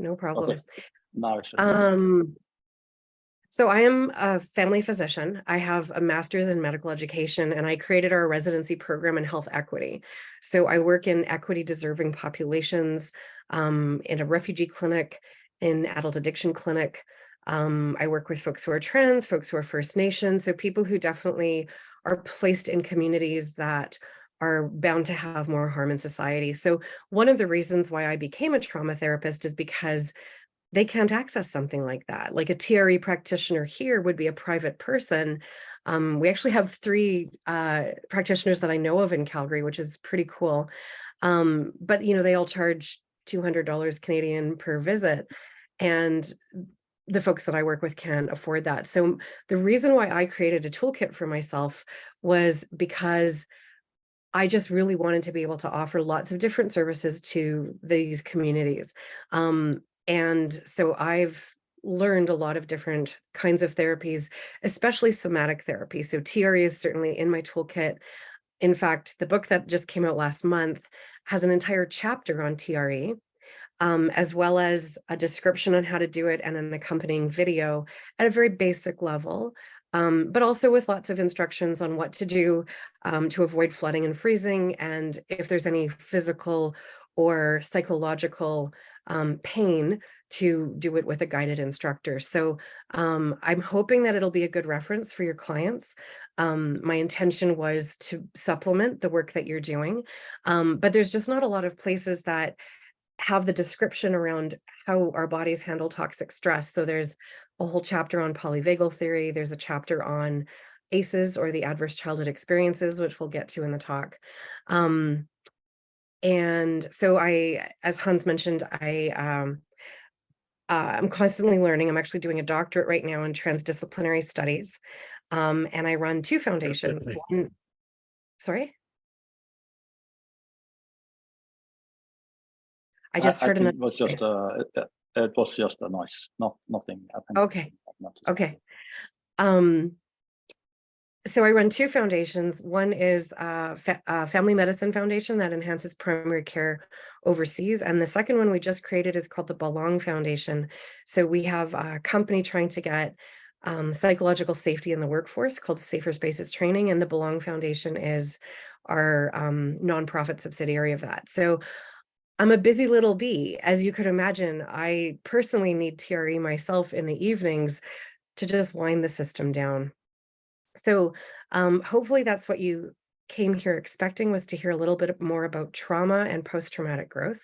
no Okay. problem. Now it's So I am a family physician. I have a master's in medical education, and I created our residency program in health equity. So I work in equity deserving populations, in a refugee clinic, in adult addiction clinic. I work with folks who are trans, folks who are First Nations, so people who definitely are placed in communities that are bound to have more harm in society. So one of the reasons why I became a trauma therapist is because they can't access something like that. Like a TRE practitioner here would be a private person. We actually have 3 practitioners that I know of in Calgary, which is pretty cool. But they all charge $200 Canadian per visit, and the folks that I work with can't afford that. So the reason why I created a toolkit for myself was because I just really wanted to be able to offer lots of different services to these communities. And so I've learned a lot of different kinds of therapies, especially somatic therapy. So TRE is certainly in my toolkit. In fact, the book that just came out last month has an entire chapter on TRE, as well as a description on how to do it and an accompanying video at a very basic level, but also with lots of instructions on what to do to avoid flooding and freezing, and if there's any physical or psychological pain, to do it with a guided instructor. So I'm hoping that it'll be a good reference for your clients. My intention was to supplement the work that you're doing, but there's just not a lot of places that have the description around how our bodies handle toxic stress. So there's a whole chapter on polyvagal theory. There's a chapter on ACEs, or the adverse childhood experiences, which we'll get to in the talk. And so as Hans mentioned, I'm constantly learning. I'm actually doing a doctorate right now in transdisciplinary studies. And I run 2 foundations. Sorry? I just heard think it was just it was just a noise, nothing happened. Okay. Okay. So I run 2 foundations. One is Family Medicine Foundation that enhances primary care overseas. And the second one we just created is called the Belong Foundation. So we have a company trying to get psychological safety in the workforce called Safer Spaces Training. And the Belong Foundation is our nonprofit subsidiary of that. So I'm a busy little bee. As you could imagine, I personally need TRE myself in the evenings to just wind the system down. So hopefully that's what you came here expecting, was to hear a little bit more about trauma and post-traumatic growth.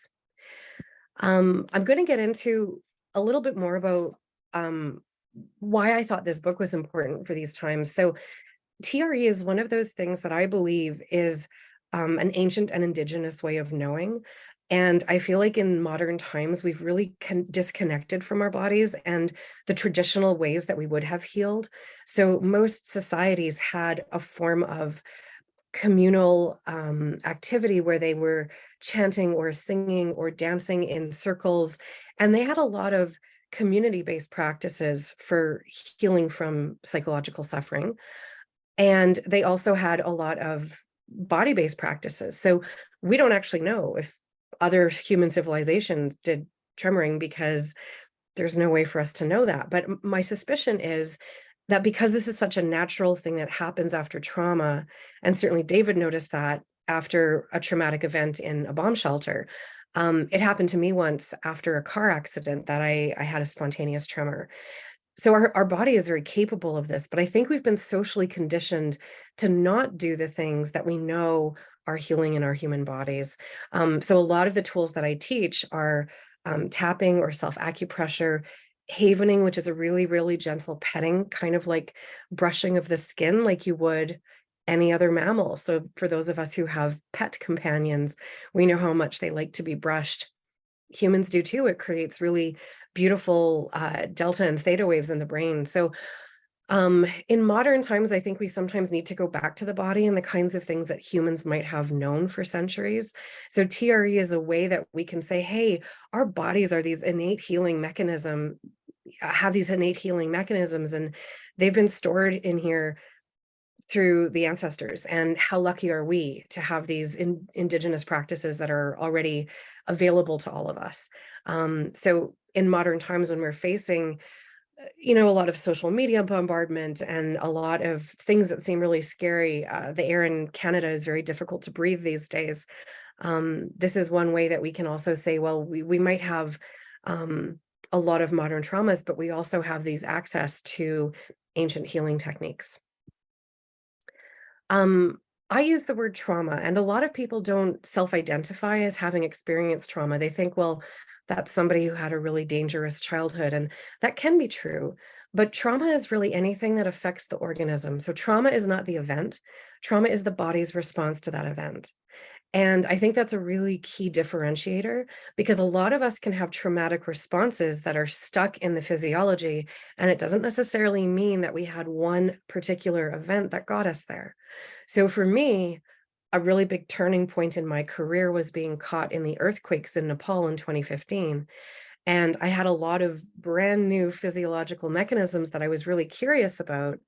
I'm going to get into a little bit more about why I thought this book was important for these times. So TRE is one of those things that I believe is an ancient and indigenous way of knowing. And I feel like in modern times, we've really disconnected from our bodies and the traditional ways that we would have healed. So most societies had a form of communal activity where they were chanting or singing or dancing in circles. And they had a lot of community-based practices for healing from psychological suffering. And they also had a lot of body-based practices. So we don't actually know if other human civilizations did tremoring, because there's no way for us to know that. But my suspicion is that because this is such a natural thing that happens after trauma, and certainly David noticed that after a traumatic event in a bomb shelter. It happened to me once after a car accident that I had a spontaneous tremor. So our body is very capable of this, but I think we've been socially conditioned to not do the things that we know are healing in our human bodies. So a lot of the tools that I teach are tapping or self-acupressure, havening, which is a really, really gentle petting, kind of like brushing of the skin like you would any other mammal. So for those of us who have pet companions, we know how much they like to be brushed. Humans do too. It creates really beautiful delta and theta waves in the brain. So in modern times, I think we sometimes need to go back to the body and the kinds of things that humans might have known for centuries. So TRE is a way that we can say, hey, our bodies are these innate healing mechanisms, and they've been stored in here through the ancestors. And how lucky are we to have these indigenous practices that are already available to all of us. So in modern times when we're facing, a lot of social media bombardment and a lot of things that seem really scary. The air in Canada is very difficult to breathe these days. This is one way that we can also say, well, we might have a lot of modern traumas, but we also have these access to ancient healing techniques. I use the word trauma, and a lot of people don't self-identify as having experienced trauma. They think, well, that's somebody who had a really dangerous childhood, and that can be true. But trauma is really anything that affects the organism. So trauma is not the event. Trauma is the body's response to that event. And I think that's a really key differentiator because a lot of us can have traumatic responses that are stuck in the physiology, and it doesn't necessarily mean that we had one particular event that got us there. So for me, a really big turning point in my career was being caught in the earthquakes in Nepal in 2015. And I had a lot of brand new physiological mechanisms that I was really curious about.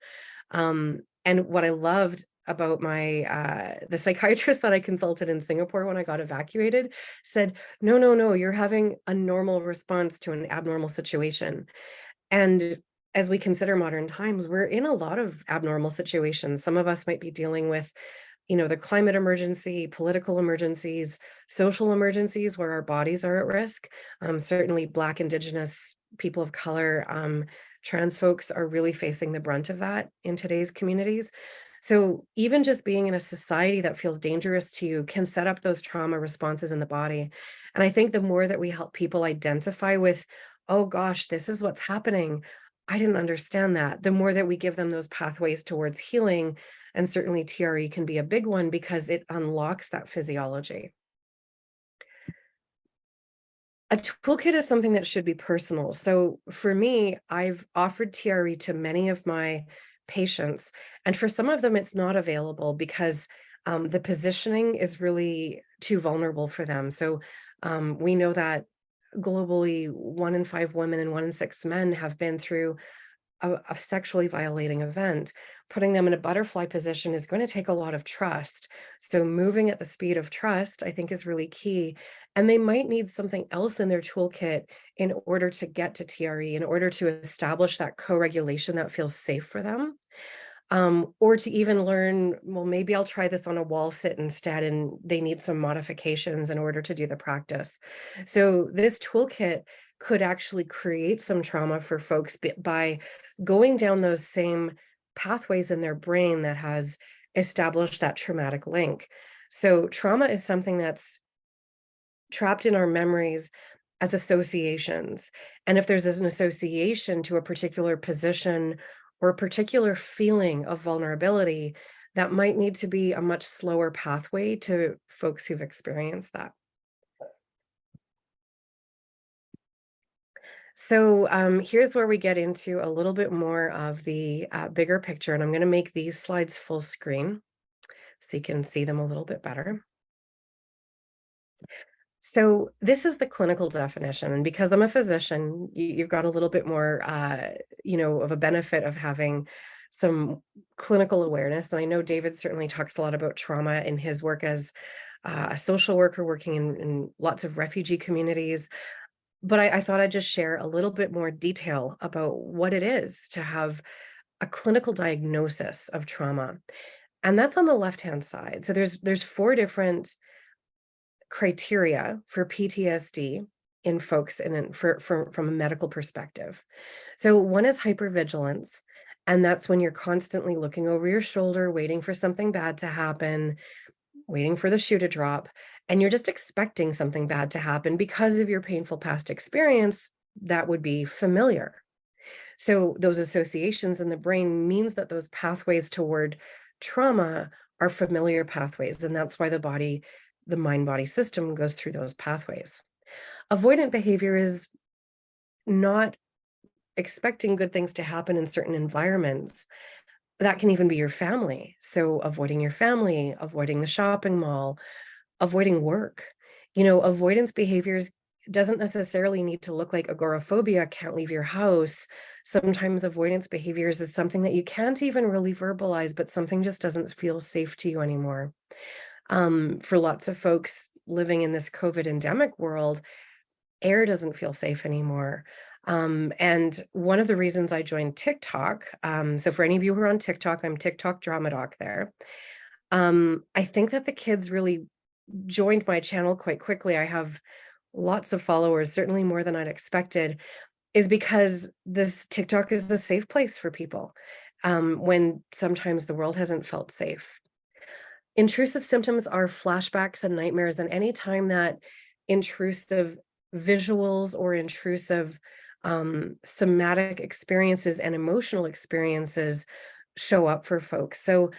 And what I loved about the psychiatrist that I consulted in Singapore when I got evacuated said, no, no, no, you're having a normal response to an abnormal situation. And as we consider modern times, we're in a lot of abnormal situations. Some of us might be dealing with, the climate emergency, political emergencies, social emergencies where our bodies are at risk. Certainly Black, Indigenous, people of color, trans folks are really facing the brunt of that in today's communities. So even just being in a society that feels dangerous to you can set up those trauma responses in the body. And I think the more that we help people identify with, oh gosh, this is what's happening, I didn't understand that, the more that we give them those pathways towards healing. And certainly TRE can be a big one because it unlocks that physiology. A toolkit is something that should be personal. So for me, I've offered TRE to many of my patients, and for some of them, it's not available because the positioning is really too vulnerable for them. So we know that globally, 1 in 5 women and 1 in 6 men have been through a sexually violating event. Putting them in a butterfly position is going to take a lot of trust. So moving at the speed of trust, I think, is really key. And they might need something else in their toolkit in order to get to TRE, in order to establish that co-regulation that feels safe for them. Or to even learn, well, maybe I'll try this on a wall sit instead, and they need some modifications in order to do the practice. So this toolkit could actually create some trauma for folks by going down those same pathways in their brain that has established that traumatic link. So trauma is something that's trapped in our memories as associations. And if there's an association to a particular position or a particular feeling of vulnerability, that might need to be a much slower pathway to folks who've experienced that. So here's where we get into a little bit more of the bigger picture, and I'm going to make these slides full screen so you can see them a little bit better. So this is the clinical definition, and because I'm a physician, you've got a little bit more, of a benefit of having some clinical awareness. And I know David certainly talks a lot about trauma in his work as a social worker working in lots of refugee communities. But I thought I'd just share a little bit more detail about what it is to have a clinical diagnosis of trauma. And that's on the left-hand side. So there's 4 different criteria for PTSD in folks from a medical perspective. So one is hypervigilance, and that's when you're constantly looking over your shoulder, waiting for something bad to happen, waiting for the shoe to drop, and you're just expecting something bad to happen because of your painful past experience that would be familiar. So those associations in the brain means that those pathways toward trauma are familiar pathways, and that's why the mind-body system goes through those pathways. Avoidant behavior is not expecting good things to happen in certain environments. That can even be your family. So avoiding your family, avoiding the shopping mall, avoiding work. Avoidance behaviors doesn't necessarily need to look like agoraphobia, can't leave your house. Sometimes avoidance behaviors is something that you can't even really verbalize, but something just doesn't feel safe to you anymore. For lots of folks living in this COVID endemic world, air doesn't feel safe anymore. And one of the reasons I joined TikTok, so for any of you who are on TikTok, I'm TikTok Drama Doc there. I think that the kids really joined my channel quite quickly. I have lots of followers, certainly more than I'd expected, is because this TikTok is a safe place for people, when sometimes the world hasn't felt safe. Intrusive symptoms are flashbacks and nightmares, and anytime that intrusive visuals or intrusive somatic experiences and emotional experiences show up for folks. So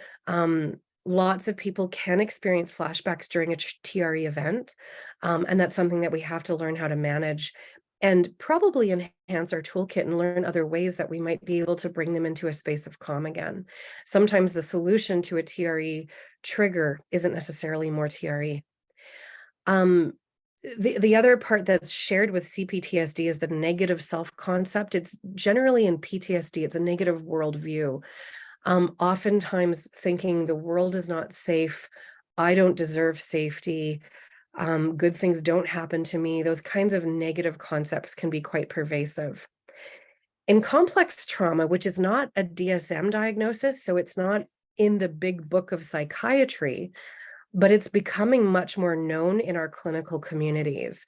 lots of people can experience flashbacks during a TRE event, and that's something that we have to learn how to manage and probably enhance our toolkit and learn other ways that we might be able to bring them into a space of calm again. Sometimes the solution to a TRE trigger isn't necessarily more TRE. The other part that's shared with CPTSD is the negative self-concept. It's generally in PTSD, it's a negative worldview. Oftentimes thinking the world is not safe, I don't deserve safety, good things don't happen to me. Those kinds of negative concepts can be quite pervasive. In complex trauma, which is not a DSM diagnosis, so it's not in the big book of psychiatry, but it's becoming much more known in our clinical communities.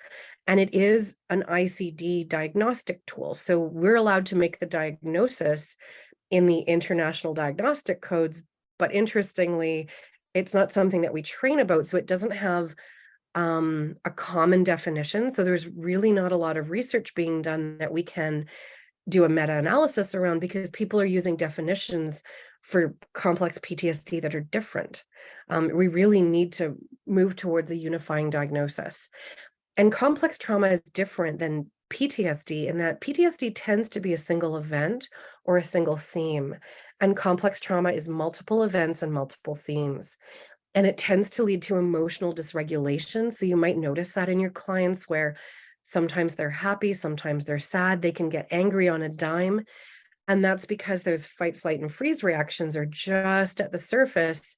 And it is an ICD diagnostic tool. So we're allowed to make the diagnosis in the international diagnostic codes, but interestingly, it's not something that we train about. So it doesn't have a common definition. So there's really not a lot of research being done that we can do a meta-analysis around because people are using definitions for complex PTSD that are different. We really need to move towards a unifying diagnosis. And complex trauma is different than PTSD in that PTSD tends to be a single event or a single theme, and complex trauma is multiple events and multiple themes. And it tends to lead to emotional dysregulation. So you might notice that in your clients where sometimes they're happy, sometimes they're sad, they can get angry on a dime. And that's because those fight, flight, and freeze reactions are just at the surface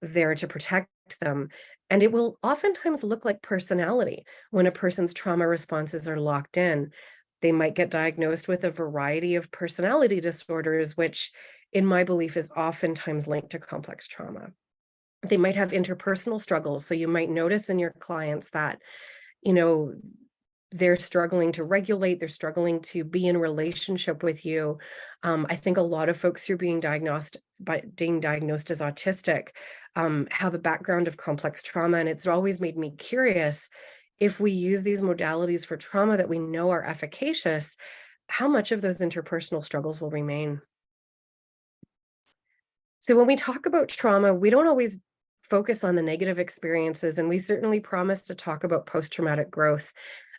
there to protect them. And it will oftentimes look like personality when a person's trauma responses are locked in. They might get diagnosed with a variety of personality disorders, which in my belief is oftentimes linked to complex trauma. They might have interpersonal struggles. So you might notice in your clients that, you know, they're struggling to regulate, they're struggling to be in relationship with you. I think a lot of folks who are being diagnosed as autistic have a background of complex trauma. And it's always made me curious, if we use these modalities for trauma that we know are efficacious, how much of those interpersonal struggles will remain? So when we talk about trauma, we don't always focus on the negative experiences, and we certainly promise to talk about post-traumatic growth.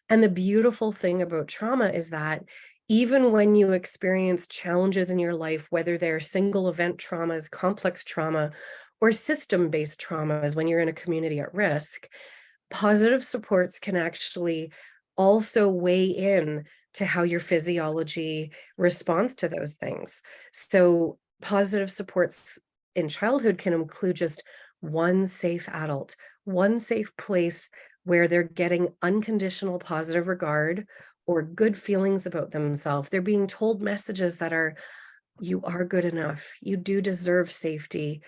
And the beautiful thing about trauma is that even when you experience challenges in your life, whether they're single event traumas, complex trauma, or system-based traumas when you're in a community at risk, positive supports can actually also weigh in to how your physiology responds to those things. So positive supports in childhood can include just one safe adult, one safe place where they're getting unconditional positive regard or good feelings about themselves. They're being told messages that are, you are good enough, you do deserve safety,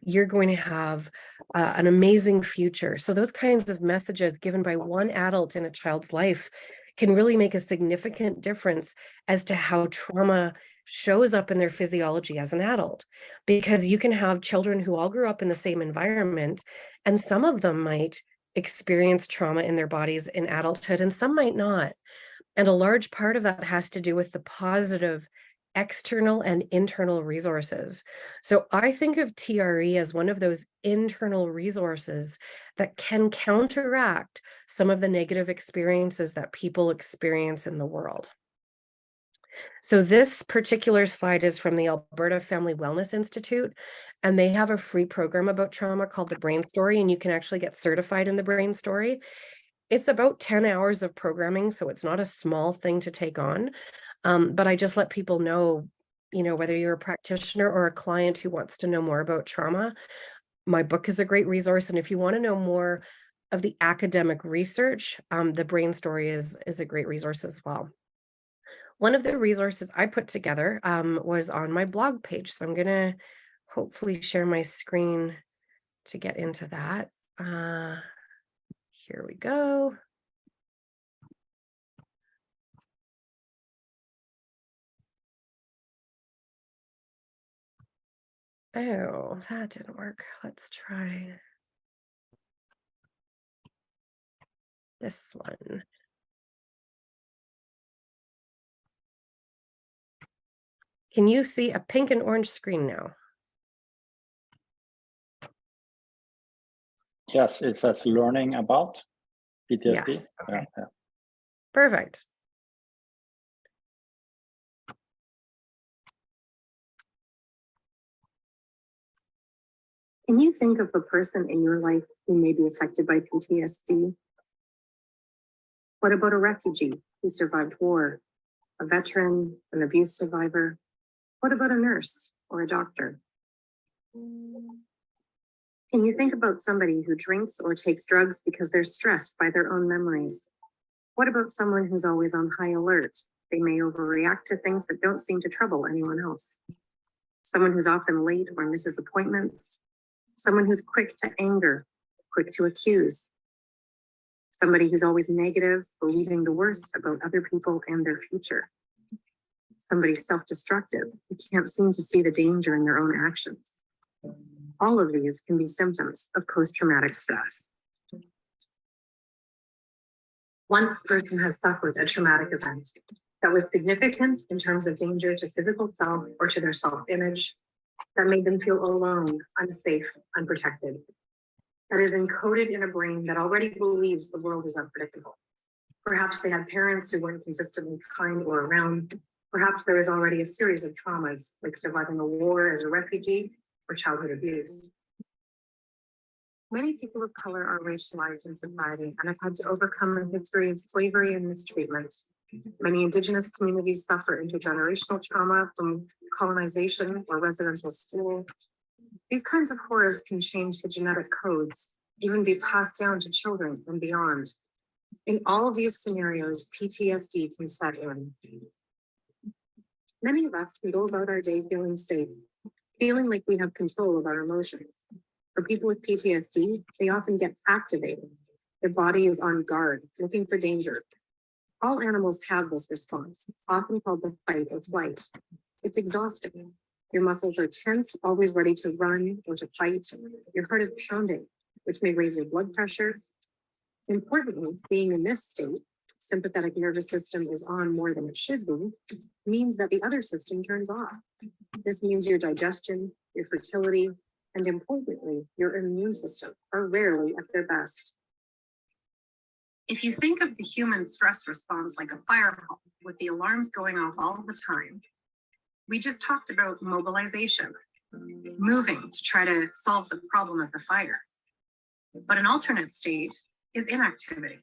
you're going to have an amazing future. So those kinds of messages given by one adult in a child's life can really make a significant difference as to how trauma shows up in their physiology as an adult. Because you can have children who all grew up in the same environment, and some of them might experience trauma in their bodies in adulthood, and some might not. And a large part of that has to do with the positive external and internal resources. So I think of TRE as one of those internal resources that can counteract some of the negative experiences that people experience in the world. So this particular slide is from the Alberta Family Wellness Institute, and they have a free program about trauma called the Brain Story, and you can actually get certified in the Brain Story. It's about 10 hours of programming, so it's not a small thing to take on. But I just let people know, whether you're a practitioner or a client who wants to know more about trauma, my book is a great resource. And if you want to know more of the academic research, the brain story is a great resource as well. One of the resources I put together was on my blog page. So I'm going to hopefully share my screen to get into that. Here we go. Oh, that didn't work. Let's try this one. Can you see a pink and orange screen now? Yes, it says learning about PTSD. Yes. Okay. Yeah. Perfect. Can you think of a person in your life who may be affected by PTSD? What about a refugee who survived war, a veteran, an abuse survivor? What about a nurse or a doctor? Can you think about somebody who drinks or takes drugs because they're stressed by their own memories? What about someone who's always on high alert? They may overreact to things that don't seem to trouble anyone else. Someone who's often late or misses appointments. Someone who's quick to anger, quick to accuse. Somebody who's always negative, believing the worst about other people and their future. Somebody self-destructive who can't seem to see the danger in their own actions. All of these can be symptoms of post-traumatic stress. Once a person has suffered a traumatic event that was significant in terms of danger to physical self or to their self-image, that made them feel alone, unsafe, unprotected, that is encoded in a brain that already believes the world is unpredictable. Perhaps they had parents who weren't consistently kind or around. Perhaps there is already a series of traumas, like surviving a war as a refugee or childhood abuse. Many people of color are racialized in society and have had to overcome a history of slavery and mistreatment. Many Indigenous communities suffer intergenerational trauma from colonization or residential schools. These kinds of horrors can change the genetic codes, even be passed down to children and beyond. In all of these scenarios, PTSD can set in. Many of us can go about our day feeling safe, feeling like we have control of our emotions. For people with PTSD, they often get activated. Their body is on guard, looking for danger. All animals have this response, often called the fight or flight. It's exhausting. Your muscles are tense, always ready to run or to fight. Your heart is pounding, which may raise your blood pressure. Importantly, being in this state, sympathetic nervous system is on more than it should be, means that the other system turns off. This means your digestion, your fertility, and importantly, your immune system are rarely at their best. If you think of the human stress response like a fireball with the alarms going off all the time, we just talked about mobilization, moving to try to solve the problem of the fire. But an alternate state is inactivity.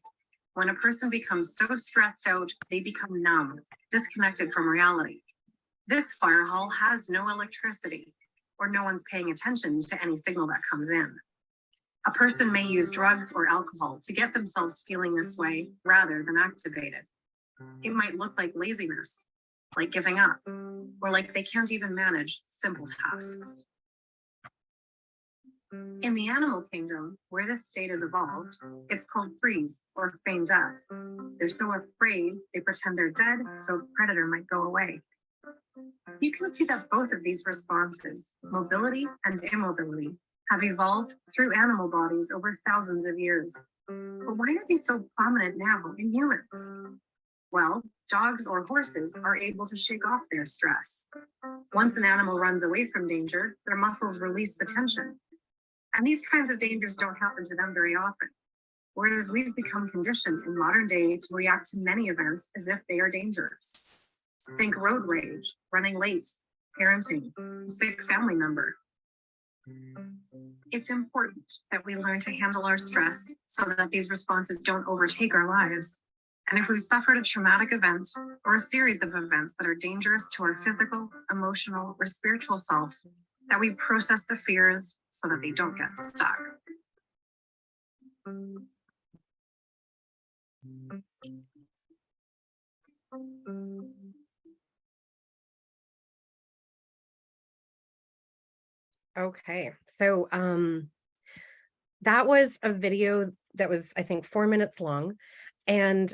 When a person becomes so stressed out, they become numb, disconnected from reality. This fire hall has no electricity, or no one's paying attention to any signal that comes in. A person may use drugs or alcohol to get themselves feeling this way rather than activated. It might look like laziness, like giving up, or like they can't even manage simple tasks. In the animal kingdom, where this state is evolved, it's called freeze or feign death. They're so afraid they pretend they're dead so a predator might go away. You can see that both of these responses, mobility and immobility, have evolved through animal bodies over thousands of years. But why are they so prominent now in humans? Well, dogs or horses are able to shake off their stress. Once an animal runs away from danger, their muscles release the tension. And these kinds of dangers don't happen to them very often. Whereas we've become conditioned in modern day to react to many events as if they are dangerous. Think road rage, running late, parenting, a sick family member. It's important that we learn to handle our stress so that these responses don't overtake our lives. And if we've suffered a traumatic event or a series of events that are dangerous to our physical, emotional, or spiritual self, that we process the fears so that they don't get stuck. Okay, so that was a video that was, I think, 4 minutes long, and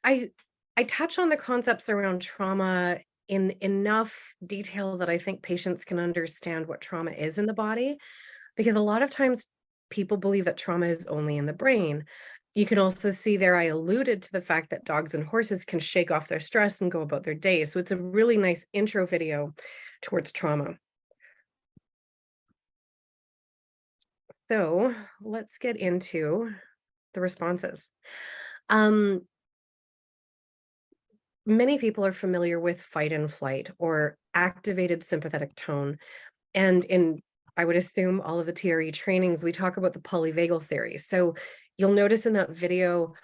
I I touch on the concepts around trauma in enough detail that I think patients can understand what trauma is in the body, because a lot of times people believe that trauma is only in the brain. You can also see there I alluded to the fact that dogs and horses can shake off their stress and go about their day. So it's a really nice intro video towards trauma. So let's get into the responses. Um, Many people are familiar with fight and flight or activated sympathetic tone. And in, I would assume, all of the TRE trainings, we talk about the polyvagal theory. So you'll notice in that video,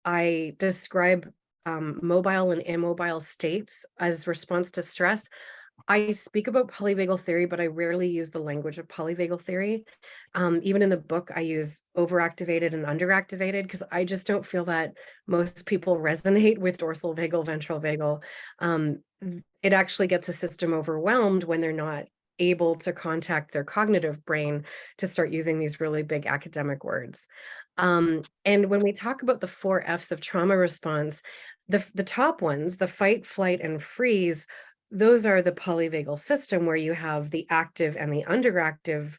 I describe mobile and immobile states as response to stress. I speak about polyvagal theory, but I rarely use the language of polyvagal theory. Even in the book, I use overactivated and underactivated because I just don't feel that most people resonate with dorsal vagal, ventral vagal. It actually gets a system overwhelmed when they're not able to contact their cognitive brain to start using these really big academic words. And when we talk about the 4 Fs of trauma response, the top ones, the fight, flight, and freeze, those are the polyvagal system where you have the active and the underactive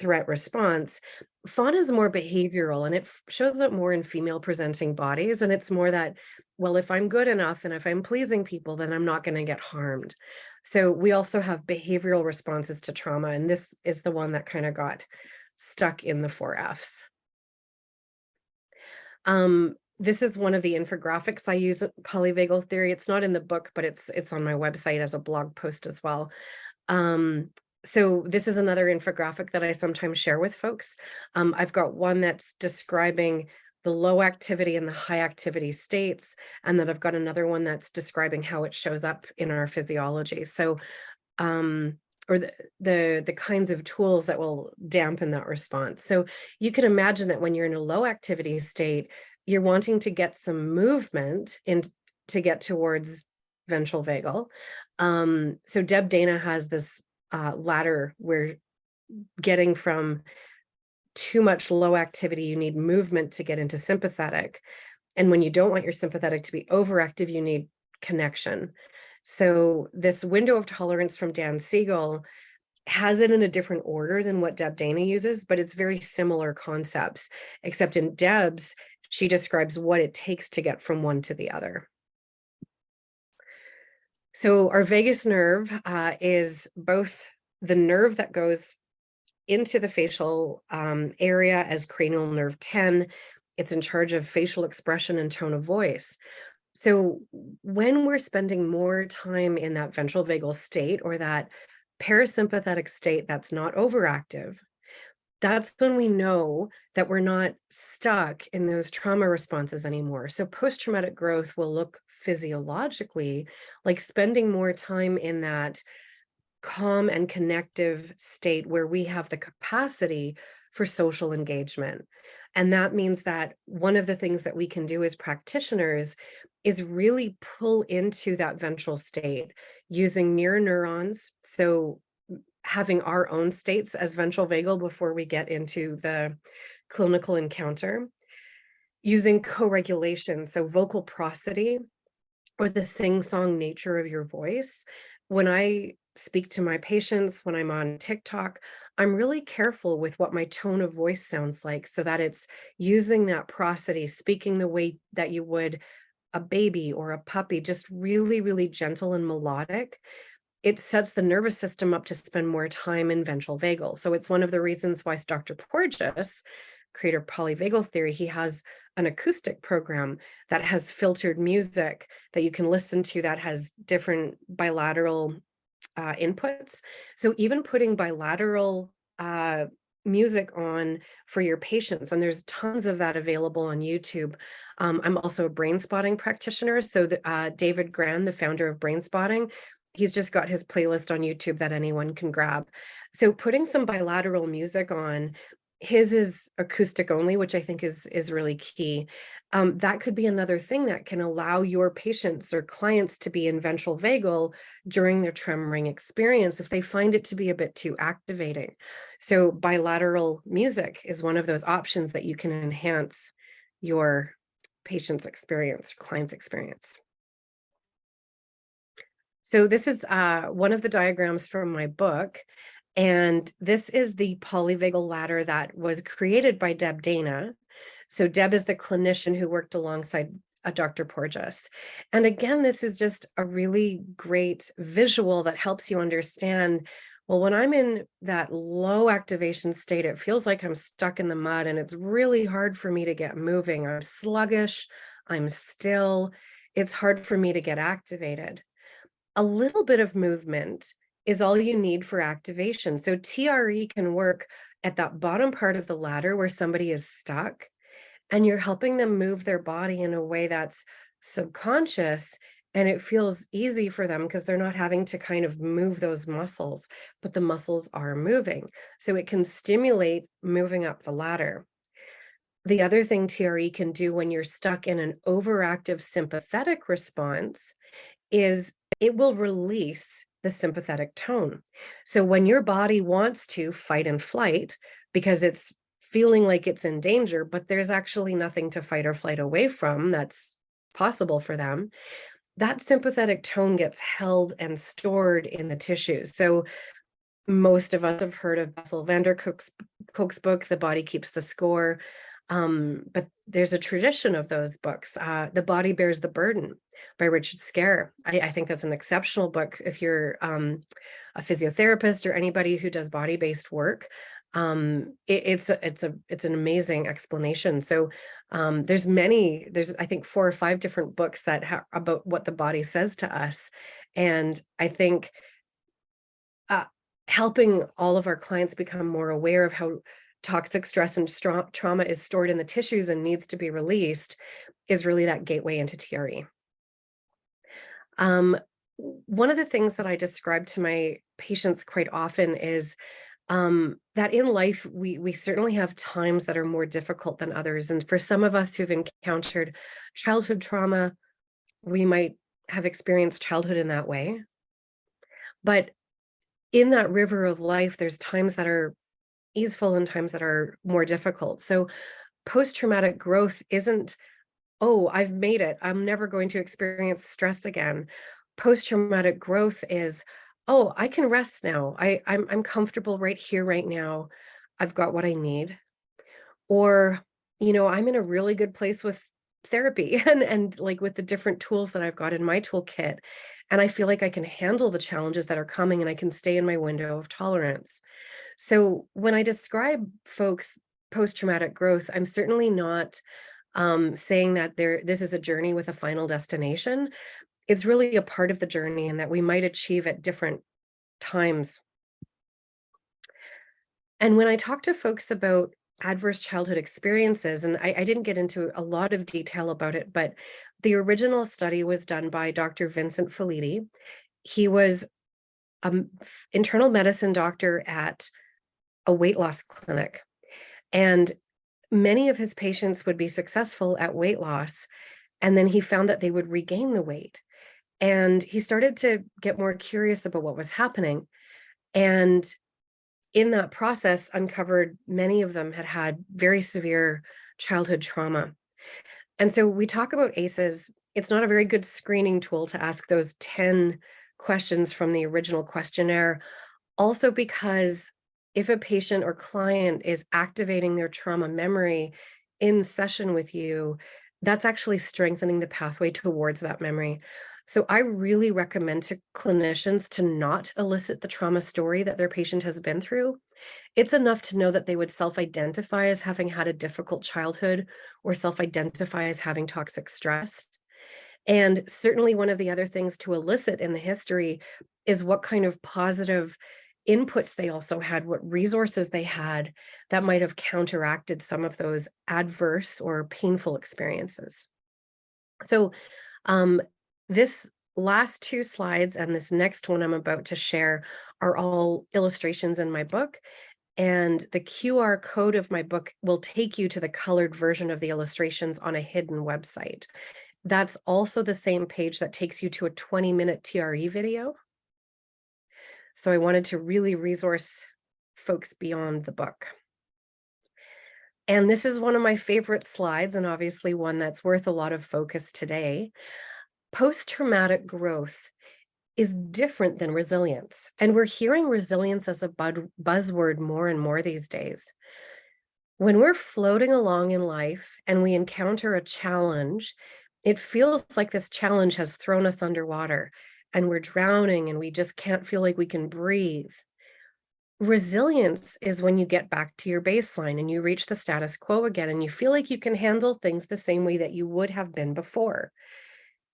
threat response. Fauna is more behavioral and it shows up more in female presenting bodies. And it's more that, well, if I'm good enough and if I'm pleasing people, then I'm not going to get harmed. So we also have behavioral responses to trauma. And this is the one that kind of got stuck in the 4 Fs. This is one of the infographics I use at polyvagal theory. It's not in the book, but it's on my website as a blog post as well. So this is another infographic that I sometimes share with folks. I've got one that's describing the low activity and the high activity states, and then I've got another one that's describing how it shows up in our physiology. So or the kinds of tools that will dampen that response. So you can imagine that when you're in a low activity state, you're wanting to get some movement in to get towards ventral vagal. So Deb Dana has this ladder where getting from too much low activity, you need movement to get into sympathetic. And when you don't want your sympathetic to be overactive, you need connection. So this window of tolerance from Dan Siegel has it in a different order than what Deb Dana uses, but it's very similar concepts, except in Deb's, she describes what it takes to get from one to the other. So our vagus nerve is both the nerve that goes into the facial area as cranial nerve 10. It's in charge of facial expression and tone of voice. So when we're spending more time in that ventral vagal state or that parasympathetic state that's not overactive, that's when we know that we're not stuck in those trauma responses anymore. So post-traumatic growth will look physiologically like spending more time in that calm and connective state where we have the capacity for social engagement. And that means that one of the things that we can do as practitioners is really pull into that ventral state using mirror neurons. So having our own states as ventral vagal before we get into the clinical encounter, using co-regulation, so vocal prosody or the sing-song nature of your voice. When I speak to my patients, when I'm on TikTok, I'm really careful with what my tone of voice sounds like so that it's using that prosody, speaking the way that you would a baby or a puppy, just really, really gentle and melodic. It sets the nervous system up to spend more time in ventral vagal. So it's one of the reasons why Dr. Porges, creator of polyvagal theory, he has an acoustic program that has filtered music that you can listen to that has different bilateral inputs. So even putting bilateral music on for your patients, and there's tons of that available on YouTube. I'm also a brain spotting practitioner. So David Gran, the founder of Brain Spotting, he's just got his playlist on YouTube that anyone can grab. So putting some bilateral music on his is acoustic only, which I think is really key. That could be another thing that can allow your patients or clients to be in ventral vagal during their tremoring experience if they find it to be a bit too activating. So bilateral music is one of those options that you can enhance your patient's experience, client's experience. So this is one of the diagrams from my book. And this is the polyvagal ladder that was created by Deb Dana. So Deb is the clinician who worked alongside Dr. Porges. And again, this is just a really great visual that helps you understand, well, when I'm in that low activation state, it feels like I'm stuck in the mud and it's really hard for me to get moving. I'm sluggish, I'm still, it's hard for me to get activated. A little bit of movement is all you need for activation. So TRE can work at that bottom part of the ladder where somebody is stuck, and you're helping them move their body in a way that's subconscious, and it feels easy for them because they're not having to kind of move those muscles, but the muscles are moving. So it can stimulate moving up the ladder. The other thing TRE can do when you're stuck in an overactive sympathetic response is it will release the sympathetic tone. So when your body wants to fight and flight because it's feeling like it's in danger, but there's actually nothing to fight or flight away from that's possible for them, that sympathetic tone gets held and stored in the tissues. So most of us have heard of Bessel van der Kolk's book, The Body Keeps the Score. But there's a tradition of those books. The Body Bears the Burden by Richard Scare. I think that's an exceptional book if you're a physiotherapist or anybody who does body-based work. It's an amazing explanation. So there's I think 4 or 5 different books that about what the body says to us. And I think helping all of our clients become more aware of how toxic stress and trauma is stored in the tissues and needs to be released is really that gateway into TRE. One of the things that I describe to my patients quite often is that in life, we certainly have times that are more difficult than others. And for some of us who've encountered childhood trauma, we might have experienced childhood in that way. But in that river of life, there's times that are easeful and times that are more difficult. So post-traumatic growth isn't, oh, I've made it, I'm never going to experience stress again. Post-traumatic growth is, oh, I can rest now. I'm comfortable right here, right now. I've got what I need. Or, I'm in a really good place with therapy and like with the different tools that I've got in my toolkit. And I feel like I can handle the challenges that are coming and I can stay in my window of tolerance. So when I describe folks post-traumatic growth, I'm certainly not saying that this is a journey with a final destination. It's really a part of the journey and that we might achieve at different times. And when I talk to folks about adverse childhood experiences, and I didn't get into a lot of detail about it, but the original study was done by Dr. Vincent Felitti. He was an internal medicine doctor at a weight loss clinic. And many of his patients would be successful at weight loss. And then he found that they would regain the weight. And he started to get more curious about what was happening. And in that process, uncovered many of them had had very severe childhood trauma. And so we talk about ACEs. It's not a very good screening tool to ask those 10 questions from the original questionnaire. Also because if a patient or client is activating their trauma memory in session with you, that's actually strengthening the pathway towards that memory. So I really recommend to clinicians to not elicit the trauma story that their patient has been through. It's enough to know that they would self-identify as having had a difficult childhood or self-identify as having toxic stress. And certainly one of the other things to elicit in the history is what kind of positive inputs they also had, what resources they had that might have counteracted some of those adverse or painful experiences. So this last 2 slides and this next one I'm about to share are all illustrations in my book. And the QR code of my book will take you to the colored version of the illustrations on a hidden website. That's also the same page that takes you to a 20-minute TRE video. So I wanted to really resource folks beyond the book. And this is one of my favorite slides, and obviously one that's worth a lot of focus today. Post-traumatic growth is different than resilience. And we're hearing resilience as a buzzword more and more these days. When we're floating along in life and we encounter a challenge, it feels like this challenge has thrown us underwater and we're drowning and we just can't feel like we can breathe. Resilience is when you get back to your baseline and you reach the status quo again and you feel like you can handle things the same way that you would have been before.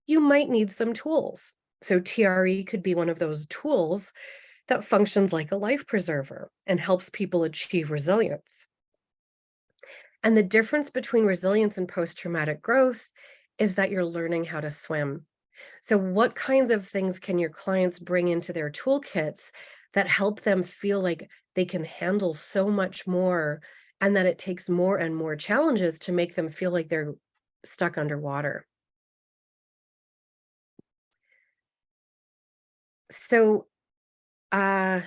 You might need some tools. So TRE could be one of those tools that functions like a life preserver and helps people achieve resilience. And the difference between resilience and post-traumatic growth is that you're learning how to swim. So what kinds of things can your clients bring into their toolkits that help them feel like they can handle so much more and that it takes more and more challenges to make them feel like they're stuck underwater? So, uh,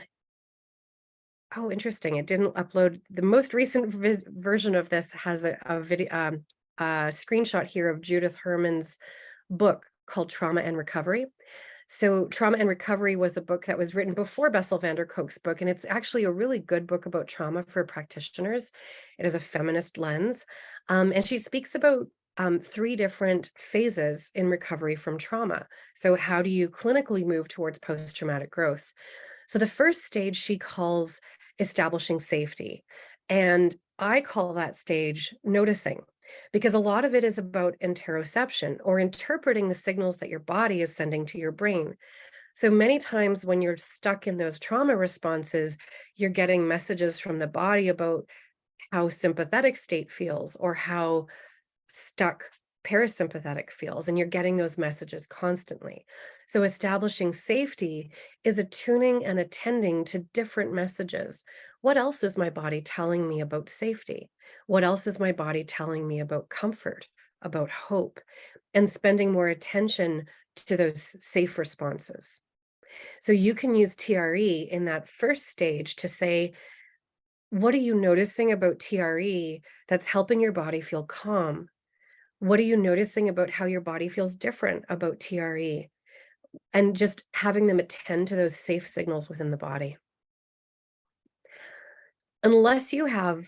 oh, interesting. It didn't upload. The most recent version of this has a video, a screenshot here of Judith Herman's book called Trauma and Recovery. So Trauma and Recovery was a book that was written before Bessel van der Kolk's book, and it's actually a really good book about trauma for practitioners. It is a feminist lens, and she speaks about 3 different phases in recovery from trauma. So how do you clinically move towards post-traumatic growth? So the first stage she calls establishing safety, and I call that stage noticing, because a lot of it is about interoception or interpreting the signals that your body is sending to your brain. So many times when you're stuck in those trauma responses, you're getting messages from the body about how sympathetic state feels or how stuck parasympathetic feels, and you're getting those messages constantly. So establishing safety is attuning and attending to different messages. What else is my body telling me about safety? What else is my body telling me about comfort, about hope, and spending more attention to those safe responses? So you can use TRE in that first stage to say, what are you noticing about TRE that's helping your body feel calm? What are you noticing about how your body feels different about TRE? And just having them attend to those safe signals within the body. Unless you have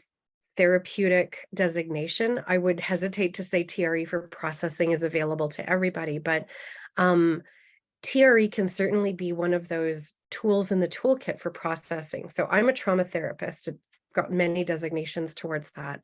therapeutic designation, I would hesitate to say TRE for processing is available to everybody, but um, TRE can certainly be one of those tools in the toolkit for processing. So I'm a trauma therapist. I've got many designations towards that.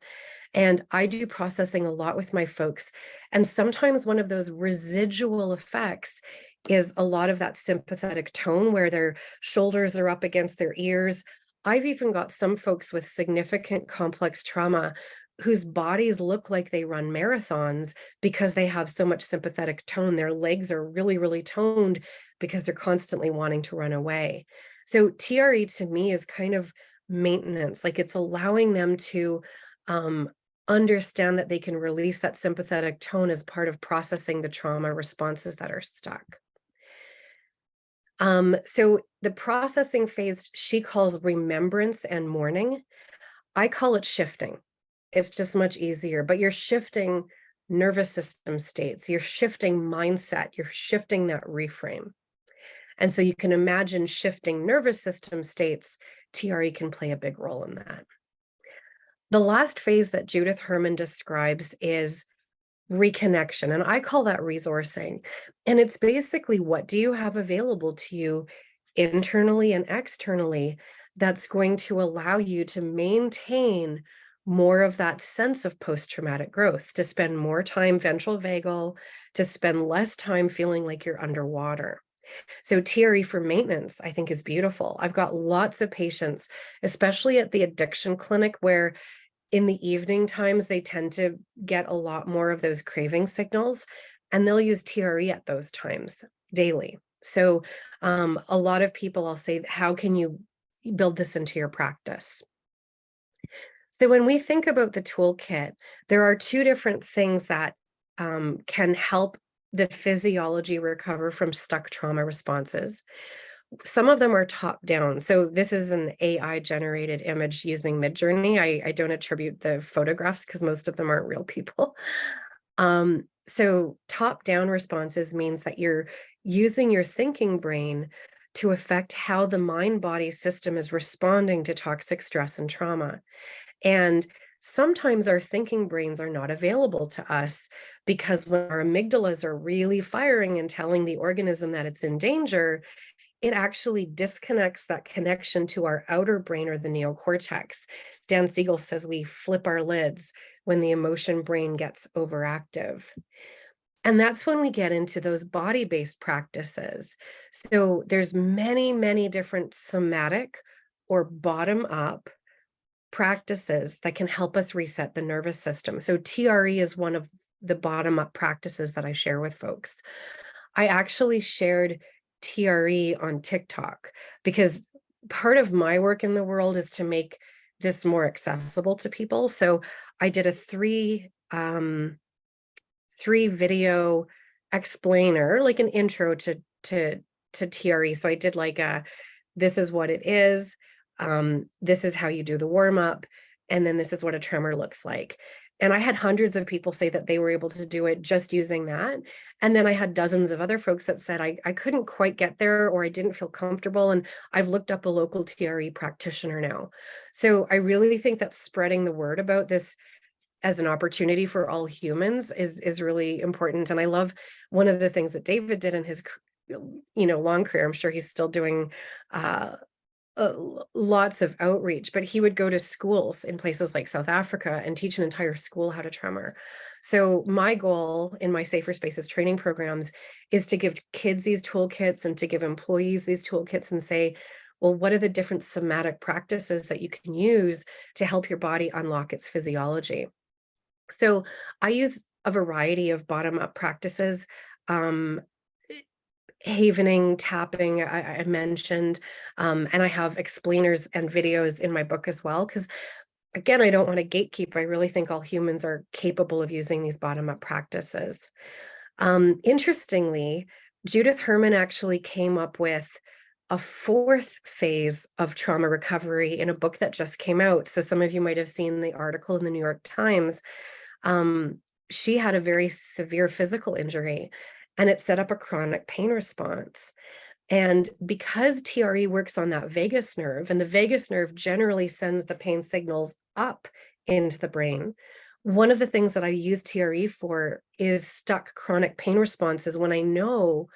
And I do processing a lot with my folks. And sometimes one of those residual effects is a lot of that sympathetic tone where their shoulders are up against their ears. I've even got some folks with significant complex trauma whose bodies look like they run marathons because they have so much sympathetic tone. Their legs are really, really toned because they're constantly wanting to run away. So TRE to me is kind of maintenance, like it's allowing them to um, understand that they can release that sympathetic tone as part of processing the trauma responses that are stuck. So the processing phase she calls remembrance and mourning. I call it shifting. It's just much easier, but you're shifting nervous system states, you're shifting mindset, you're shifting that reframe. And so you can imagine shifting nervous system states, TRE can play a big role in that. The last phase that Judith Herman describes is reconnection, and I call that resourcing. And it's basically, what do you have available to you internally and externally that's going to allow you to maintain more of that sense of post-traumatic growth, to spend more time ventral vagal, to spend less time feeling like you're underwater. So TRE for maintenance, I think, is beautiful. I've got lots of patients, especially at the addiction clinic, where in the evening times, they tend to get a lot more of those craving signals, and they'll use TRE at those times daily. So a lot of people, I'll say, how can you build this into your practice? So when we think about the toolkit, there are two different things that can help the physiology recover from stuck trauma responses. Some of them are top down. So this is an AI generated image using Midjourney. I don't attribute the photographs because most of them aren't real people. So top down responses means that you're using your thinking brain to affect how the mind body system is responding to toxic stress and trauma. And sometimes our thinking brains are not available to us because when our amygdalas are really firing and telling the organism that it's in danger, it actually disconnects that connection to our outer brain or the neocortex. Dan Siegel says we flip our lids when the emotion brain gets overactive. And that's when we get into those body-based practices. So there's many, many different somatic or bottom-up practices that can help us reset the nervous system. So TRE is one of the bottom-up practices that I share with folks. I actually shared TRE on TikTok because part of my work in the world is to make this more accessible to people. So I did a three video explainer, like an intro to TRE. So I did like this is what it is. This is how you do the warm up. And then this is what a tremor looks like. And I had hundreds of people say that they were able to do it just using that. And then I had dozens of other folks that said, I couldn't quite get there or I didn't feel comfortable. And I've looked up a local TRE practitioner now. So I really think that spreading the word about this as an opportunity for all humans is really important. And I love one of the things that David did in his long career. I'm sure he's still doing lots of outreach, but he would go to schools in places like South Africa and teach an entire school how to tremor. So my goal in my Safer Spaces training programs is to give kids these toolkits and to give employees these toolkits and say, well, what are the different somatic practices that you can use to help your body unlock its physiology? So I use a variety of bottom-up practices. Havening, tapping, I mentioned, and I have explainers and videos in my book as well, because again, I don't want to gatekeep. I really think all humans are capable of using these bottom-up practices. Interestingly, Judith Herman actually came up with a fourth phase of trauma recovery in a book that just came out. So some of you might have seen the article in the New York Times. She had a very severe physical injury and it set up a chronic pain response. And because TRE works on that vagus nerve, and the vagus nerve generally sends the pain signals up into the brain, one of the things that I use TRE for is stuck chronic pain responses when I know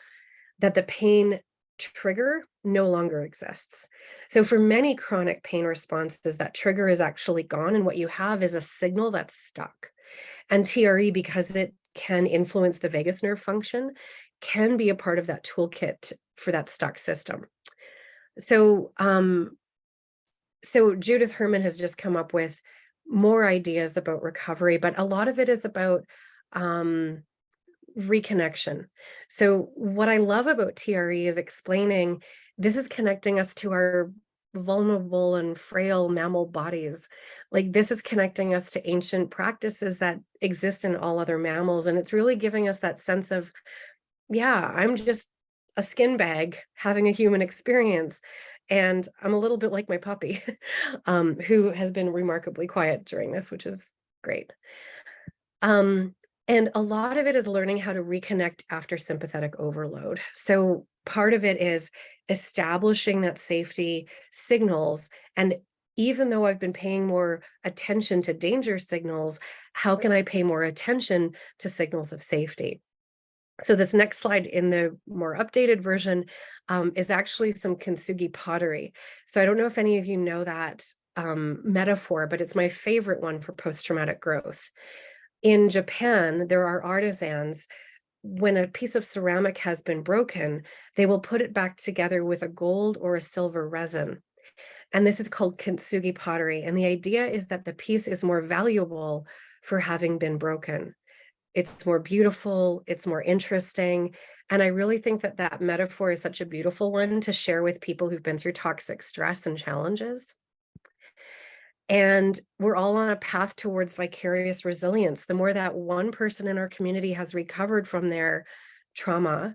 that the pain trigger no longer exists. So for many chronic pain responses, that trigger is actually gone, and what you have is a signal that's stuck. And TRE, because it can influence the vagus nerve function, can be a part of that toolkit for that stuck system. So, so Judith Herman has just come up with more ideas about recovery, but a lot of it is about reconnection. So what I love about TRE is explaining this is connecting us to our vulnerable and frail mammal bodies. Like this is connecting us to ancient practices that exist in all other mammals. And it's really giving us that sense of, yeah, I'm just a skin bag having a human experience. And I'm a little bit like my puppy, who has been remarkably quiet during this, which is great. And a lot of it is learning how to reconnect after sympathetic overload. So part of it is establishing that safety signals. And even though I've been paying more attention to danger signals, how can I pay more attention to signals of safety? So this next slide in the more updated version is actually some kintsugi pottery. So I don't know if any of you know that metaphor, but it's my favorite one for post-traumatic growth. In Japan, there are artisans, when a piece of ceramic has been broken, they will put it back together with a gold or a silver resin. And this is called kintsugi pottery. And the idea is that the piece is more valuable for having been broken. It's more beautiful, it's more interesting. And I really think that that metaphor is such a beautiful one to share with people who've been through toxic stress and challenges. And we're all on a path towards vicarious resilience. The more that one person in our community has recovered from their trauma,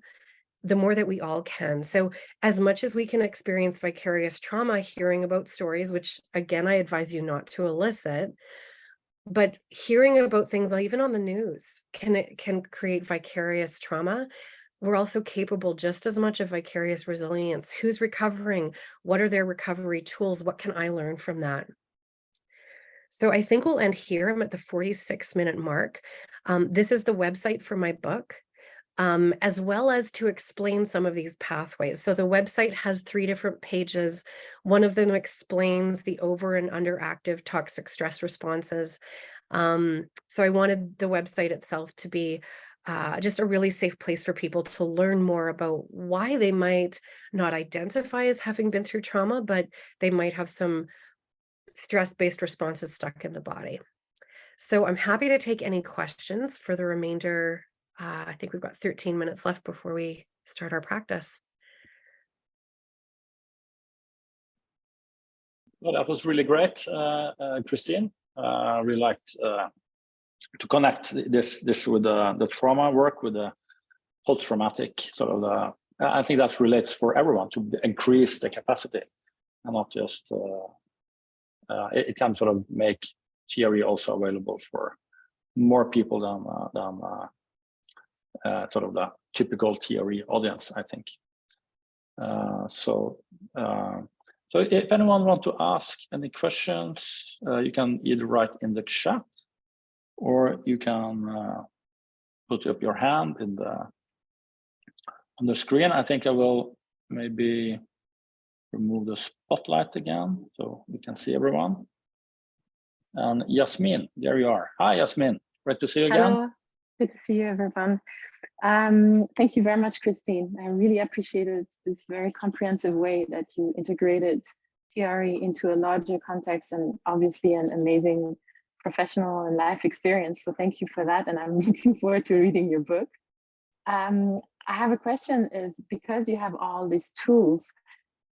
the more that we all can. So as much as we can experience vicarious trauma, hearing about stories, which again, I advise you not to elicit, but hearing about things even on the news can create vicarious trauma. We're also capable just as much of vicarious resilience. Who's recovering? What are their recovery tools? What can I learn from that? So I think we'll end here. I'm at the 46-minute mark. This is the website for my book, as well as to explain some of these pathways. So the website has 3 different pages. One of them explains the over and underactive toxic stress responses. So I wanted the website itself to be just a really safe place for people to learn more about why they might not identify as having been through trauma, but they might have some stress-based responses stuck in the body. So I'm happy to take any questions for the remainder. I think we've got 13 minutes left before we start our practice. Well, that was really great, Christine. Really liked to connect this with the trauma work with the post-traumatic sort of the. I think that relates for everyone to increase the capacity and not just. It can sort of make TRE also available for more people than sort of the typical TRE audience, I think. So if anyone wants to ask any questions, you can either write in the chat or you can put up your hand on the screen. I think I will maybe remove the spotlight again so we can see everyone. And Yasmin, there you are. Hi, Yasmin. Great to see you again. Hello, good to see you, everyone. Thank you very much, Christine. I really appreciated this very comprehensive way that you integrated TRE into a larger context and obviously an amazing professional and life experience. So thank you for that. And I'm looking forward to reading your book. I have a question is because you have all these tools,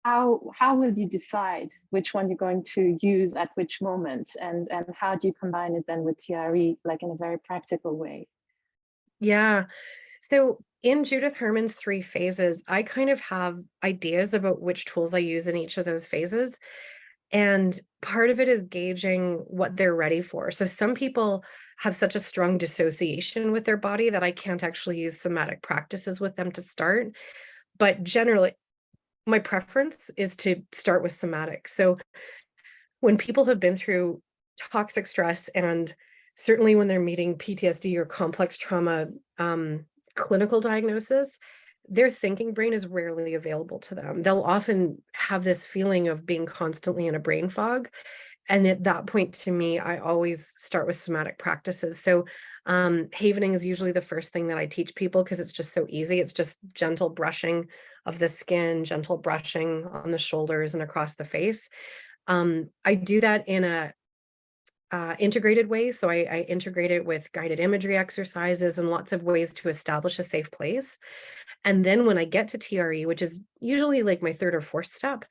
how will you decide which one you're going to use at which moment, and how do you combine it then with TRE, like in a very practical way? Yeah. So in Judith Herman's 3 phases, I kind of have ideas about which tools I use in each of those phases. And part of it is gauging what they're ready for. So some people have such a strong dissociation with their body that I can't actually use somatic practices with them to start. But generally, my preference is to start with somatic. So when people have been through toxic stress, and certainly when they're meeting PTSD or complex trauma clinical diagnosis, their thinking brain is rarely available to them. They'll often have this feeling of being constantly in a brain fog. And at that point, to me, I always start with somatic practices. So havening is usually the first thing that I teach people because it's just so easy. It's just gentle brushing of the skin, gentle brushing on the shoulders and across the face. I do that in a integrated way. So I integrate it with guided imagery exercises and lots of ways to establish a safe place. And then when I get to TRE, which is usually like my 3rd or 4th step,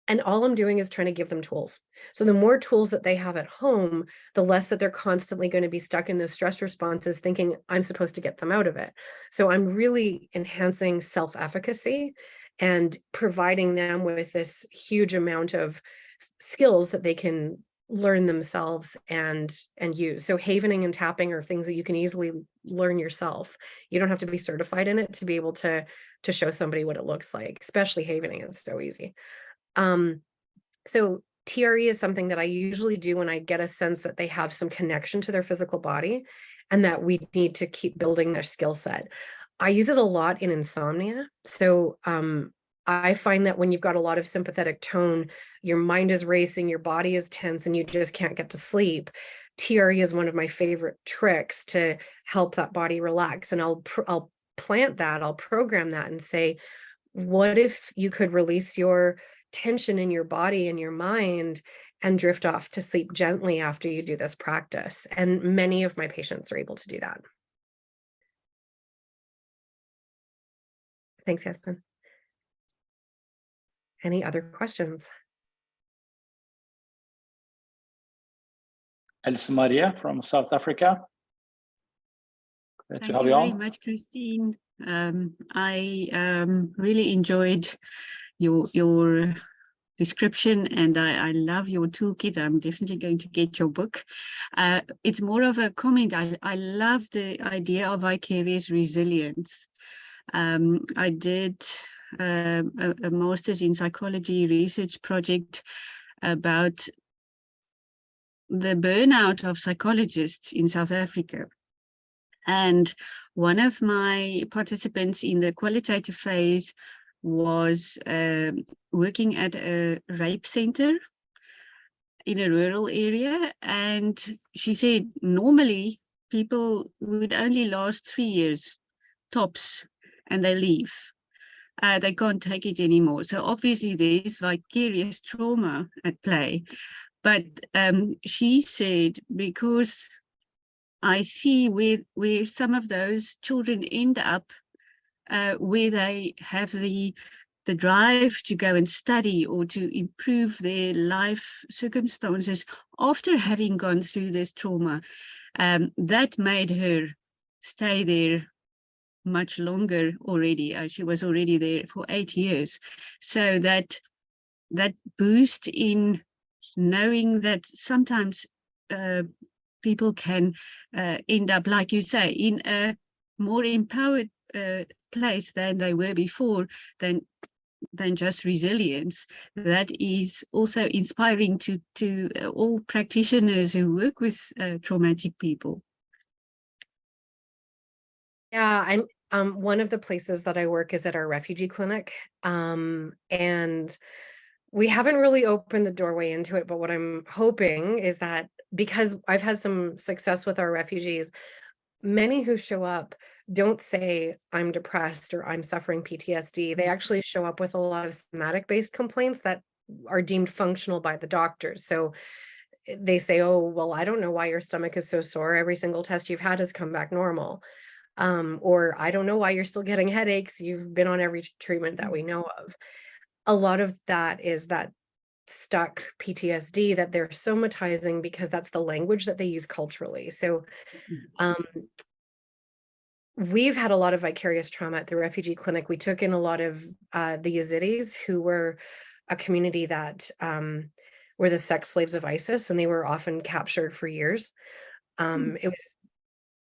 and all I'm doing is trying to give them tools. So the more tools that they have at home, the less that they're constantly going to be stuck in those stress responses thinking I'm supposed to get them out of it. So I'm really enhancing self-efficacy and providing them with this huge amount of skills that they can learn themselves and use. So havening and tapping are things that you can easily learn yourself. You don't have to be certified in it to be able to show somebody what it looks like, especially havening. It's so easy. So TRE is something that I usually do when I get a sense that they have some connection to their physical body and that we need to keep building their skill set. I use it a lot in insomnia. So I find that when you've got a lot of sympathetic tone, your mind is racing, your body is tense, and you just can't get to sleep. TRE is one of my favorite tricks to help that body relax. And I'll plant that, I'll program that and say, what if you could release your tension in your body and your mind and drift off to sleep gently after you do this practice? And many of my patients are able to do that. Thanks, Yasmin. Any other questions? Elsa Maria from South Africa. Great to Thank have you you very on. much, Christine. I really enjoyed your description, and I love your toolkit. I'm definitely going to get your book. It's more of a comment. I love the idea of vicarious resilience. I did a master's in psychology research project about the burnout of psychologists in South Africa. And one of my participants in the qualitative phase was working at a rape center in a rural area. And she said, normally people would only last 3 years tops and they leave. They can't take it anymore. So obviously there's vicarious trauma at play. But she said, because I see where some of those children end up, where they have the drive to go and study or to improve their life circumstances after having gone through this trauma, that made her stay there much longer already. She was already there for 8 years. So that boost in knowing that sometimes people can end up, like you say, in a more empowered place than they were before, than just resilience. That is also inspiring to all practitioners who work with traumatic people. Yeah, I'm one of the places that I work is at our refugee clinic, and we haven't really opened the doorway into it, but what I'm hoping is that, because I've had some success with our refugees, many who show up don't say I'm depressed or I'm suffering PTSD. They actually show up with a lot of somatic-based complaints that are deemed functional by the doctors. So they say, oh, well, I don't know why your stomach is so sore. Every single test you've had has come back normal. Or I don't know why you're still getting headaches. You've been on every treatment that we know of. A lot of that is that stuck PTSD that they're somatizing because that's the language that they use culturally. So we've had a lot of vicarious trauma at the refugee clinic. We took in a lot of the Yazidis, who were a community that were the sex slaves of ISIS, and they were often captured for years. It was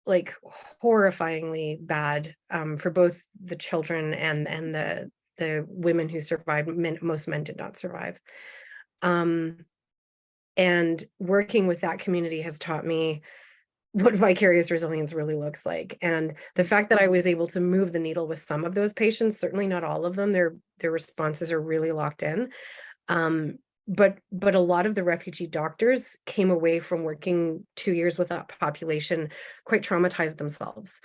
like horrifyingly bad for both the children and the women who survived. Most men did not survive. And working with that community has taught me what vicarious resilience really looks like. And the fact that I was able to move the needle with some of those patients, certainly not all of them, their responses are really locked in. But a lot of the refugee doctors came away from working 2 years with that population quite traumatized themselves.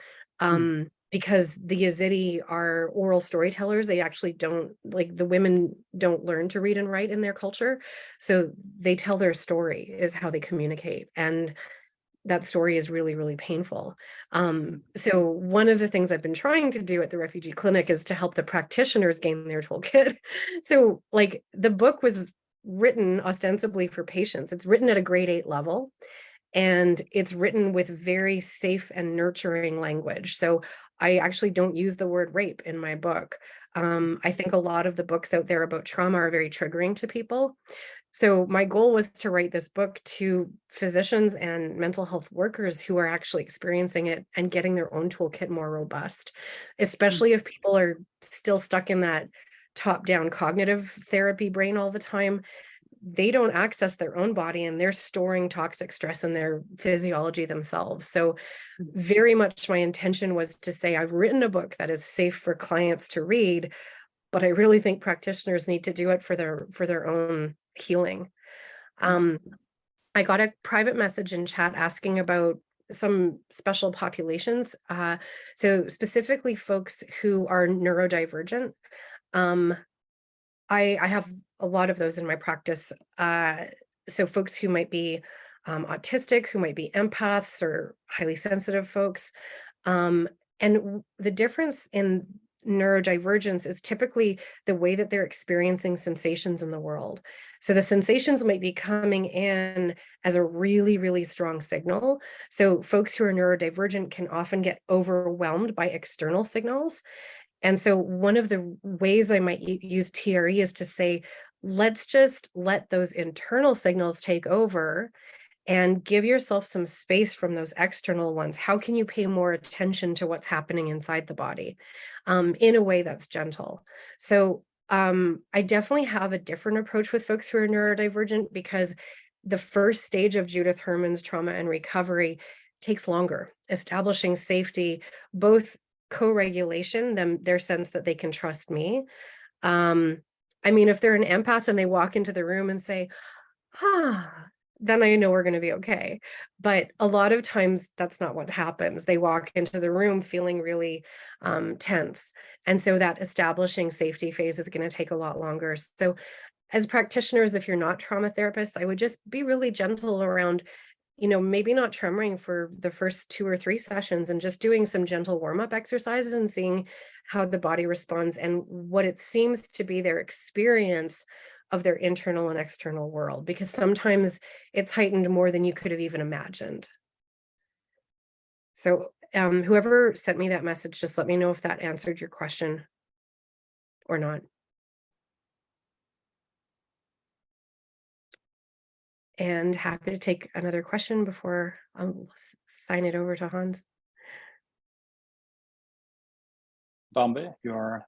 Because the Yazidi are oral storytellers. They actually don't, like, the women don't learn to read and write in their culture. So they tell their story is how they communicate. And that story is really, really painful. So one of the things I've been trying to do at the refugee clinic is to help the practitioners gain their toolkit. So like the book was written ostensibly for patients. It's written at a grade 8 level, and it's written with very safe and nurturing language. So I actually don't use the word rape in my book. I think a lot of the books out there about trauma are very triggering to people. So my goal was to write this book to physicians and mental health workers who are actually experiencing it and getting their own toolkit more robust, especially if people are still stuck in that top-down cognitive therapy brain all the time. They don't access their own body, and they're storing toxic stress in their physiology themselves. So very much my intention was to say, I've written a book that is safe for clients to read, but I really think practitioners need to do it for their own healing. I got a private message in chat asking about some special populations. So specifically folks who are neurodivergent. I have a lot of those in my practice. So folks who might be autistic, who might be empaths or highly sensitive folks. And the difference in neurodivergence is typically the way that they're experiencing sensations in the world. So the sensations might be coming in as a really, really strong signal. So folks who are neurodivergent can often get overwhelmed by external signals. And so one of the ways I might use TRE is to say, let's just let those internal signals take over and give yourself some space from those external ones. How can you pay more attention to what's happening inside the body in a way that's gentle? So I definitely have a different approach with folks who are neurodivergent, because the first stage of Judith Herman's trauma and recovery takes longer, establishing safety, both co-regulation, their sense that they can trust me. I mean, if they're an empath and they walk into the room and say, then I know we're going to be okay. But a lot of times that's not what happens. They walk into the room feeling really tense. And so that establishing safety phase is going to take a lot longer. So as practitioners, if you're not trauma therapists, I would just be really gentle around, maybe not tremoring for the first 2 or 3 sessions, and just doing some gentle warm-up exercises and seeing how the body responds and what it seems to be their experience of their internal and external world, because sometimes it's heightened more than you could have even imagined. So whoever sent me that message, just let me know if that answered your question or not. And happy to take another question before I sign it over to Hans. Bambi, you're...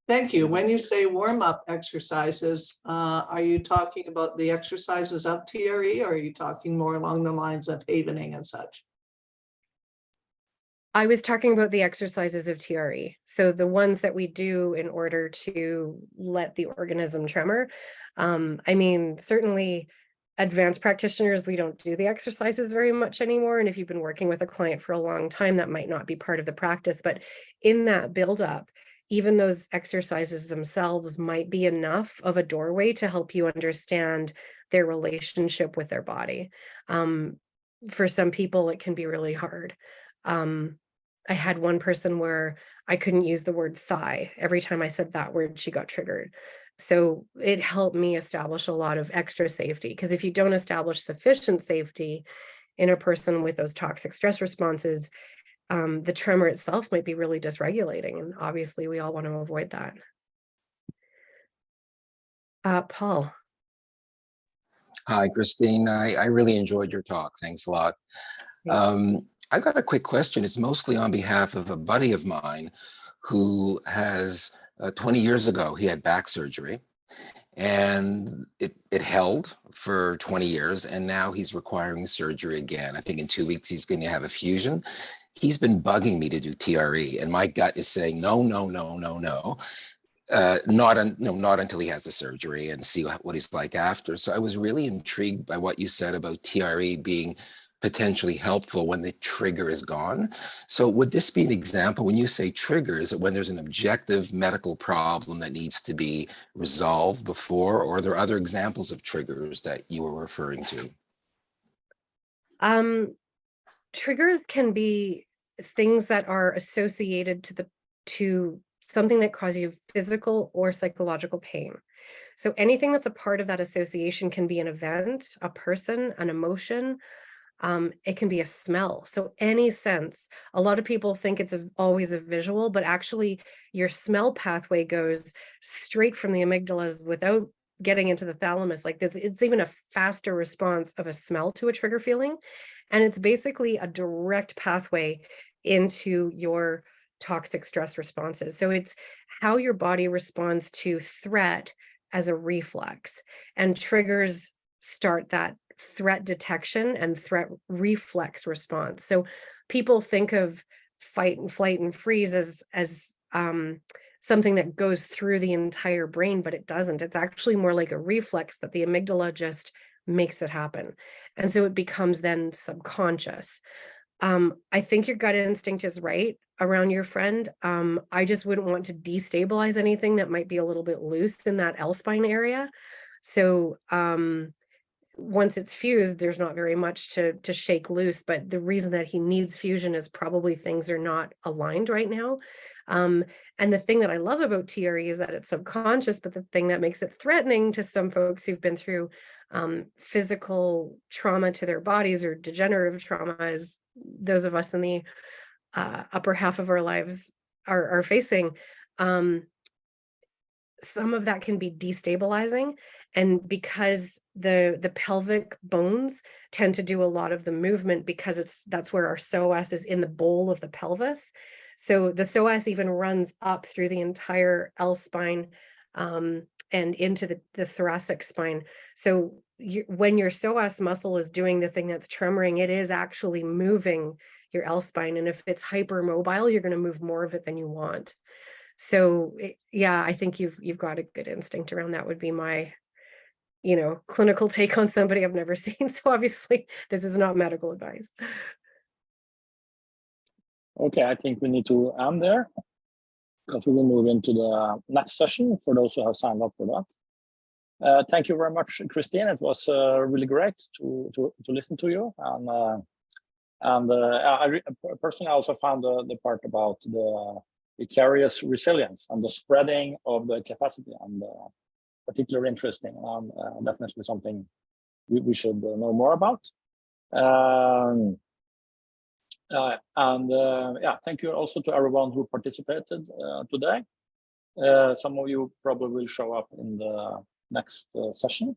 Thank you. When you say warm-up exercises, are you talking about the exercises of TRE, or are you talking more along the lines of havening and such? I was talking about the exercises of TRE. So the ones that we do in order to let the organism tremor. I mean, certainly advanced practitioners, we don't do the exercises very much anymore. And if you've been working with a client for a long time, that might not be part of the practice. But in that buildup, even those exercises themselves might be enough of a doorway to help you understand their relationship with their body. For some people, it can be really hard. I had one person where I couldn't use the word thigh. Every time I said that word, she got triggered. So it helped me establish a lot of extra safety, because if you don't establish sufficient safety in a person with those toxic stress responses, the tremor itself might be really dysregulating. And obviously we all want to avoid that. Paul. Hi, Christine. I really enjoyed your talk. Thanks a lot. I've got a quick question. It's mostly on behalf of a buddy of mine who has 20 years ago, he had back surgery, and it held for 20 years. And now he's requiring surgery again. I think in 2 weeks, he's going to have a fusion. He's been bugging me to do TRE, and my gut is saying, no, no, no, no, no. Not until he has the surgery and see what he's like after. So I was really intrigued by what you said about TRE being potentially helpful when the trigger is gone. So would this be an example when you say triggers, when there's an objective medical problem that needs to be resolved before, or are there other examples of triggers that you were referring to? Triggers can be things that are associated to something that causes you physical or psychological pain. So anything that's a part of that association can be an event, a person, an emotion. It can be a smell. So any sense. A lot of people think it's always a visual, but actually your smell pathway goes straight from the amygdalas without getting into the thalamus. Like it's even a faster response of a smell to a trigger feeling. And it's basically a direct pathway into your toxic stress responses. So it's how your body responds to threat as a reflex, and triggers start that threat detection and threat reflex response. So people think of fight and flight and freeze as something that goes through the entire brain, but it doesn't. It's actually more like a reflex that the amygdala just makes it happen. And so it becomes then subconscious. I think your gut instinct is right around your friend. I just wouldn't want to destabilize anything that might be a little bit loose in that L-spine area. So once it's fused, there's not very much to shake loose. But the reason that he needs fusion is probably things are not aligned right now. And the thing that I love about TRE is that it's subconscious, but the thing that makes it threatening to some folks who've been through physical trauma to their bodies or degenerative trauma, as those of us in the upper half of our lives are facing, some of that can be destabilizing. And because the pelvic bones tend to do a lot of the movement, because that's where our psoas is, in the bowl of the pelvis. So the psoas even runs up through the entire L spine and into the thoracic spine. So when your psoas muscle is doing the thing that's tremoring, it is actually moving your L spine. And if it's hypermobile, you're going to move more of it than you want. So yeah, I think you've got a good instinct around that, would be my, clinical take on somebody I've never seen. So obviously this is not medical advice. Okay, I think we need to end there, because we will move into the next session for those who have signed up for that. Thank you very much, Christine. It was really great to listen to you. And personally, I also found the part about the vicarious resilience and the spreading of the capacity and particularly interesting, and definitely something we should know more about. Yeah, thank you also to everyone who participated today. Some of you probably will show up in the next session.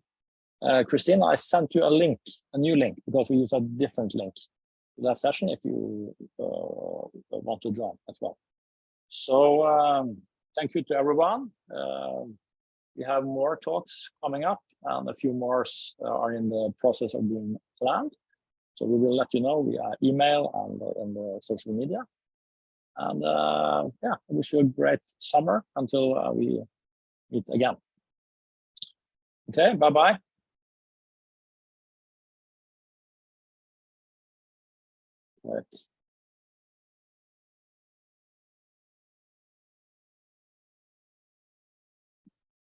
Christine, I sent you a new link, because we use a different link to that session if you want to join as well. So thank you to everyone. We have more talks coming up, and a few more are in the process of being planned. So we will let you know via email and the social media. And yeah, I wish you a great summer until we meet again. Okay, bye-bye. Right.